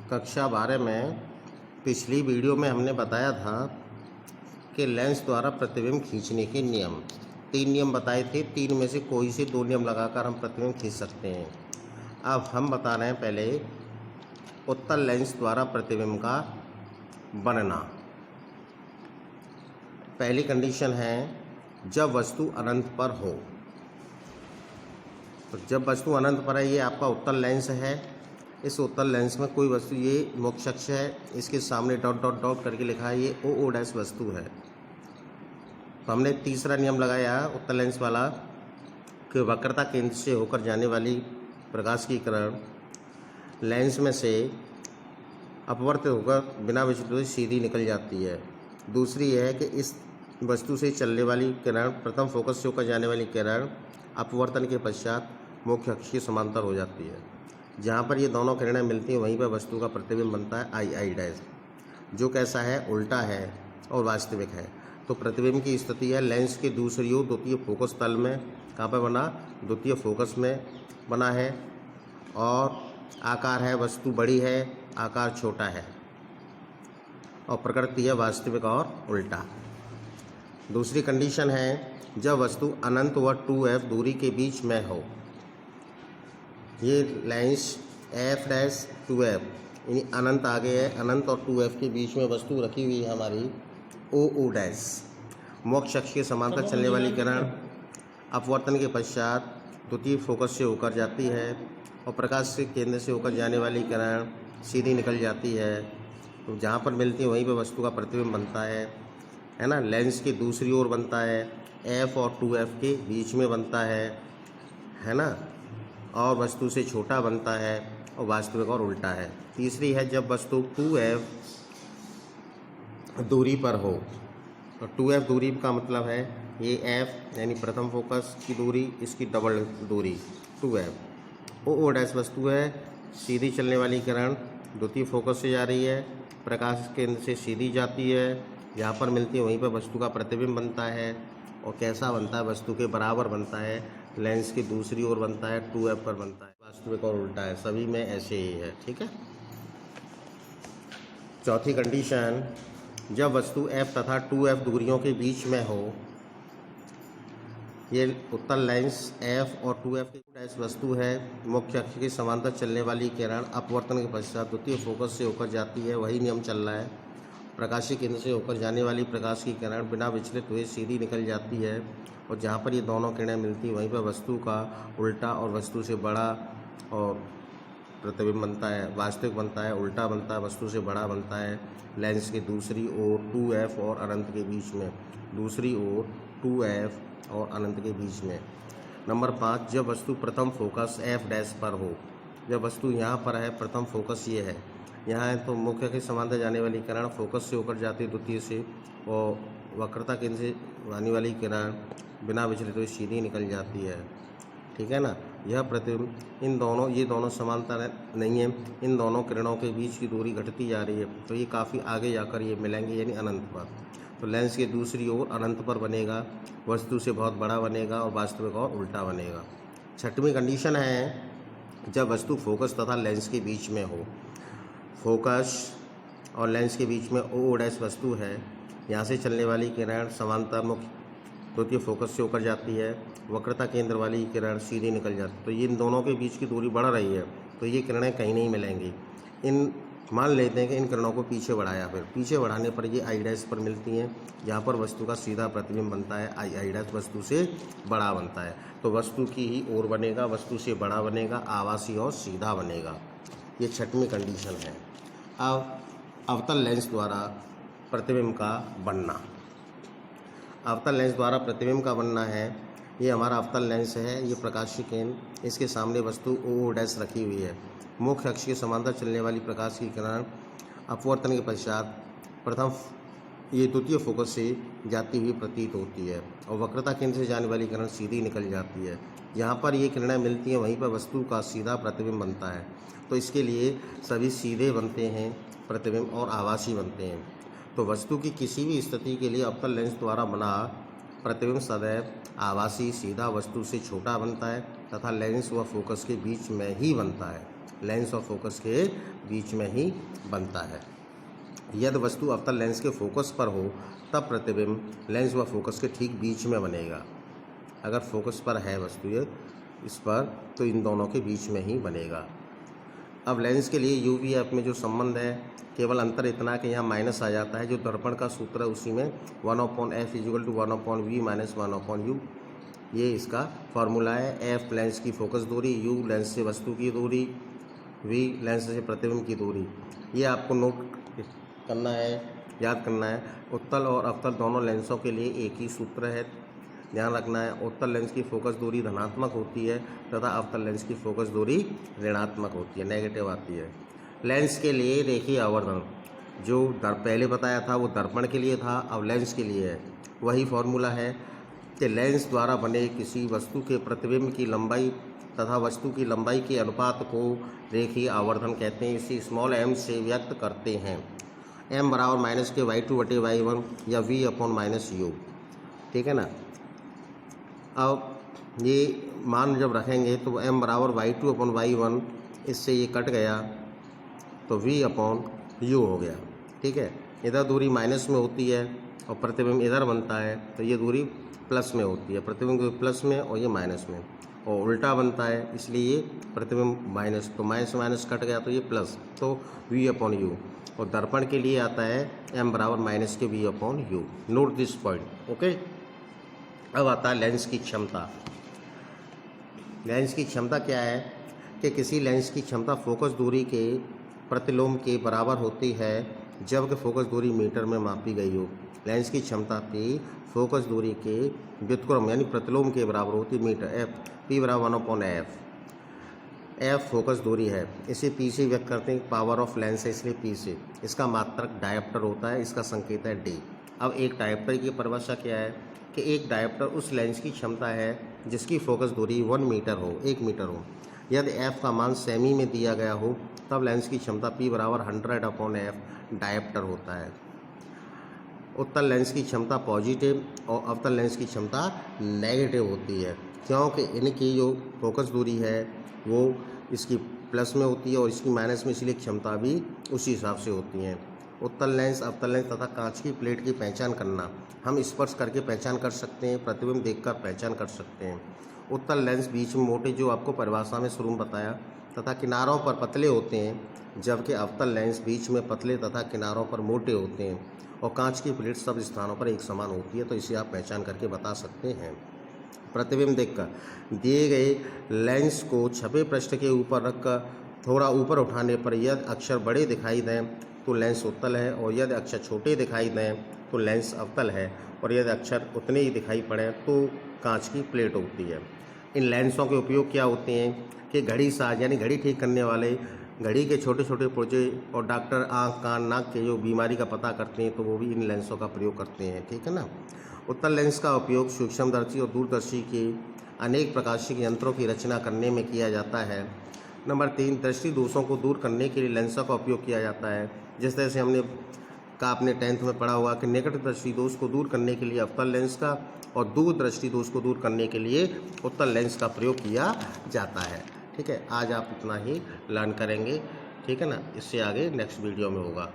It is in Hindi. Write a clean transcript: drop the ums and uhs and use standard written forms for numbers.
कक्षा 12 में पिछली वीडियो में हमने बताया था कि लेंस द्वारा प्रतिबिंब खींचने के नियम 3 नियम बताए थे। 3 में से कोई से 2 नियम लगाकर हम प्रतिबिंब खींच सकते हैं। अब हम बता रहे हैं पहले उत्तल लेंस द्वारा प्रतिबिंब का बनना। पहली कंडीशन है जब वस्तु अनंत पर हो। तो जब वस्तु अनंत पर है, ये आपका उत्तल लेंस है। इस उत्तल लेंस में कोई वस्तु, ये मुख्य अक्ष है, इसके सामने डॉट डॉट डॉट करके लिखा है, ये ओ डैश वस्तु है। तो हमने तीसरा नियम लगाया उत्तल लेंस वाला कि वक्रता केंद्र से होकर जाने वाली प्रकाश की किरण लेंस में से अपवर्तित होकर बिना विचलित हुए सीधी निकल जाती है। दूसरी है कि इस वस्तु से चलने वाली किरण, प्रथम फोकस से होकर जाने वाली किरण अपवर्तन के पश्चात मुख्य अक्ष के समांतर हो जाती है। जहाँ पर ये दोनों किरणें मिलती हैं वहीं पर वस्तु का प्रतिबिंब बनता है आई डैश, जो कैसा है, उल्टा है और वास्तविक है। तो प्रतिबिंब की स्थिति है लेंस के दूसरी ओर द्वितीय फोकस तल में। कहाँ पर बना? द्वितीय फोकस में बना है। और आकार है, वस्तु बड़ी है, आकार छोटा है, और प्रकृति है वास्तविक और उल्टा। दूसरी कंडीशन है जब वस्तु अनंत व 2f दूरी के बीच में हो। ये लेंस f डैश 2f यानी अनंत आगे है, अनंत और 2f के बीच में वस्तु रखी हुई है हमारी ओ डैश। मोक्ष अक्ष के समांतर चलने वाली किरण अपवर्तन के पश्चात द्वितीय फोकस से होकर जाती है और प्रकाश के केंद्र से होकर जाने वाली किरण सीधी निकल जाती है। तो जहाँ पर मिलती है वहीं पर वस्तु का प्रतिबिंब बनता है ना। लेंस की दूसरी ओर बनता है, f और 2f के बीच में बनता है ना, और वस्तु से छोटा बनता है और वास्तविक और उल्टा है। तीसरी है जब वस्तु 2f दूरी पर हो। तो 2f दूरी का मतलब है ये f यानी प्रथम फोकस की दूरी, इसकी डबल दूरी 2f। ओ डैश वस्तु है, सीधी चलने वाली किरण द्वितीय फोकस से जा रही है, प्रकाश केंद्र से सीधी जाती है, जहाँ पर मिलती है वहीं पर वस्तु का प्रतिबिंब बनता है। और कैसा बनता है? वस्तु के बराबर बनता है, लेंस की दूसरी ओर बनता है, 2f पर बनता है। वास्तविक और उल्टा है, सभी में ऐसे ही है। ठीक है। चौथी कंडीशन जब वस्तु f तथा 2f दूरियों के बीच में हो। ये उत्तल लेंस f और 2f के डैश वस्तु है। मुख्य अक्ष के समांतर चलने वाली किरण अपवर्तन के पश्चात द्वितीय फोकस से होकर जाती है, वही नियम चल रहा है। प्रकाशीय केंद्र से होकर जाने वाली प्रकाश की किरण बिना विचलित हुए सीधी निकल जाती है, और जहाँ पर ये दोनों किरणें मिलती हैं वहीं पर वस्तु का उल्टा और वस्तु से बड़ा और प्रतिबिंब बनता है, वास्तविक बनता है, उल्टा बनता है, वस्तु से बड़ा बनता है। लेंस के दूसरी ओर 2f और अनंत के बीच में, दूसरी ओर 2f और अनंत के बीच में। नंबर 5 जब वस्तु प्रथम फोकस f डैश पर हो। जब वस्तु यहाँ पर है, प्रथम फोकस ये है, यहाँ है, तो मुख्य के समांतर जाने वाली किरण फोकस से होकर जाती है द्वितीय से, और वक्रता केंद्र से आने वाली किरण बिना विचलित हुए सीधी निकल जाती है। ठीक है ना। यह प्रतिबिंब ये दोनों समांतर नहीं है, इन दोनों किरणों के बीच की दूरी घटती जा रही है, तो ये काफ़ी आगे जाकर ये मिलेंगे, यानी अनंत पर। तो लेंस के दूसरी ओर अनंत पर बनेगा, वस्तु से बहुत बड़ा बनेगा और वास्तविक और उल्टा बनेगा। छठवीं कंडीशन है जब वस्तु फोकस तथा लेंस के बीच में हो। फोकस और लेंस के बीच में ओ डैश वस्तु है, यहाँ से चलने वाली किरण समांतर मुख्य द्वितीय फोकस से होकर जाती है, वक्रता केंद्र वाली किरण सीधी निकल जाती है। तो ये इन दोनों के बीच की दूरी बढ़ रही है, तो ये किरणें कहीं नहीं मिलेंगी। मान लेते हैं कि इन किरणों को पीछे बढ़ाया, फिर पीछे बढ़ाने पर ये आई डैश पर मिलती हैं, जहाँ पर वस्तु का सीधा प्रतिबिंब बनता है, आई डैश वस्तु से बड़ा बनता है। तो वस्तु की ही ओर बनेगा, वस्तु से बड़ा बनेगा, आभासी और सीधा बनेगा। ये छठवीं कंडीशन है। अब अवतल लेंस द्वारा प्रतिबिंब का बनना। अवतल लेंस द्वारा प्रतिबिंब का बनना है, ये हमारा अवतल लेंस है, ये प्रकाशीय केंद्र, इसके सामने वस्तु ओ डैश रखी हुई है। मुख्य अक्ष के समांतर चलने वाली प्रकाश की किरण अपवर्तन के पश्चात प्रथम ये द्वितीय फोकस से जाती हुई प्रतीत होती है, और वक्रता केंद्र से जाने वाली किरण सीधी निकल जाती है। यहाँ पर ये किरणें मिलती हैं वहीं पर वस्तु का सीधा प्रतिबिंब बनता है। तो इसके लिए सभी सीधे बनते हैं प्रतिबिंब और आभासी बनते हैं। तो वस्तु की किसी भी स्थिति के लिए अवतल लेंस द्वारा बना प्रतिबिंब सदैव आभासी सीधा वस्तु से छोटा बनता है तथा लेंस व फोकस के बीच में ही बनता है। लेंस और फोकस के बीच में ही बनता है। यदि वस्तु अवतल लेंस के फोकस पर हो तब प्रतिबिंब लेंस व फोकस के ठीक बीच में बनेगा। अगर फोकस पर है वस्तु ये इस पर, तो इन दोनों के बीच में ही बनेगा। अब लेंस के लिए यू वी एफ में जो संबंध है, केवल अंतर इतना कि यहाँ माइनस आ जाता है। जो दर्पण का सूत्र है उसी में 1/f = 1/v - 1/u, ये इसका फॉर्मूला है। एफ लेंस की फोकस दूरी, यू लेंस से वस्तु की दूरी, वी लेंस से प्रतिबिंब की दूरी। ये आपको नोट करना है, याद करना है। उत्तल और अवतल दोनों लेंसों के लिए एक ही सूत्र है, ध्यान रखना है। उत्तल लेंस की फोकस दूरी धनात्मक होती है तथा अवतल लेंस की फोकस दूरी ऋणात्मक होती है, नेगेटिव आती है। लेंस के लिए रेखीय आवर्धन जो पहले बताया था वो दर्पण के लिए था, अब लेंस के लिए है। वही फॉर्मूला है कि लेंस द्वारा बने किसी वस्तु के प्रतिबिंब की लंबाई तथा वस्तु की लंबाई के अनुपात को रेखीय आवर्धन कहते हैं। इसे स्मॉल m से व्यक्त करते हैं। m बराबर -y2/y1 या v/-u, ठीक है ना। अब ये मान जब रखेंगे तो m बराबर y2/y1, इससे ये कट गया तो v/u हो गया, ठीक है। इधर दूरी माइनस में होती है और प्रतिबिंब इधर बनता है, तो ये दूरी प्लस में होती है, प्रतिबिंब प्लस में और ये माइनस में, और उल्टा बनता है इसलिए ये प्रतिबिंब माइनस, तो माइनस माइनस कट गया तो ये प्लस, तो v/u। और दर्पण के लिए आता है m बराबर -v/u। Note this point, okay. अब आता है लेंस की क्षमता। लेंस की क्षमता क्या है कि किसी लेंस की क्षमता फोकस दूरी के प्रतिलोम के बराबर होती है जबकि फोकस दूरी मीटर में मापी गई हो। लेंस की क्षमता P फोकस दूरी के व्युत्क्रम यानी प्रतिलोम के बराबर होती है, मीटर। P बराबर 1/f। f फोकस दूरी है, इसे P से व्यक्त करते हैं। पावर ऑफ लेंस है इसलिए P से। इसका मात्रक डायोप्टर होता है, इसका संकेत है D। अब एक डायोप्टर की परिभाषा क्या है कि एक डायोप्टर उस लेंस की क्षमता है जिसकी फोकस दूरी 1 मीटर हो, 1 मीटर हो। यदि f का मान सेमी में दिया गया हो तब लेंस की क्षमता P बराबर 100/f डायोप्टर होता है। उत्तल लेंस की क्षमता पॉजिटिव और अवतल लेंस की क्षमता नेगेटिव होती है, क्योंकि इनकी जो फोकस दूरी है वो इसकी प्लस में होती है और इसकी माइनस में, इसलिए क्षमता भी उसी हिसाब से होती हैं। उत्तल लेंस, अवतल लेंस तथा कांच की प्लेट की पहचान करना। हम स्पर्श करके पहचान कर सकते हैं, प्रतिबिंब देखकर पहचान कर सकते हैं। उत्तल लेंस बीच में मोटे, जो आपको परिभाषा में शुरू में बताया, तथा किनारों पर पतले होते हैं, जबकि अवतल लेंस बीच में पतले तथा किनारों पर मोटे होते हैं। और कांच की प्लेट सब स्थानों पर एक समान होती है, तो इसे आप पहचान करके बता सकते हैं। प्रतिबिंब देखकर दिए गए लेंस को छपे पृष्ठ के ऊपर रखकर थोड़ा ऊपर उठाने पर यदि अक्षर बड़े दिखाई दें तो लेंस उत्तल है, और यदि अक्षर छोटे दिखाई दें तो लेंस अवतल है, और यदि अक्षर उतने ही दिखाई पड़े तो कांच की प्लेट होती है। इन लेंसों के उपयोग क्या होते हैं कि घड़ी साज यानी घड़ी ठीक करने वाले घड़ी के छोटे छोटे पुर्जे और डॉक्टर आँख कान नाक के जो बीमारी का पता करते हैं तो वो भी इन लेंसों का प्रयोग करते हैं, ठीक है ना। उत्तल लेंस का उपयोग सूक्ष्मदर्शी और दूरदर्शी के अनेक प्रकाशिक यंत्रों की रचना करने में किया जाता है। नंबर 3, दृष्टि दोषों को दूर करने के लिए लेंसों का उपयोग किया जाता है। जिस तरह से हमने आपने 10th में पढ़ा हुआ कि निकट दृष्टि दोष को दूर करने के लिए अवतल लेंस का और दूर दृष्टि दोष को दूर करने के लिए उत्तल लेंस का प्रयोग किया जाता है, ठीक है। आज आप इतना ही लर्न करेंगे, ठीक है ना। इससे आगे नेक्स्ट वीडियो में होगा।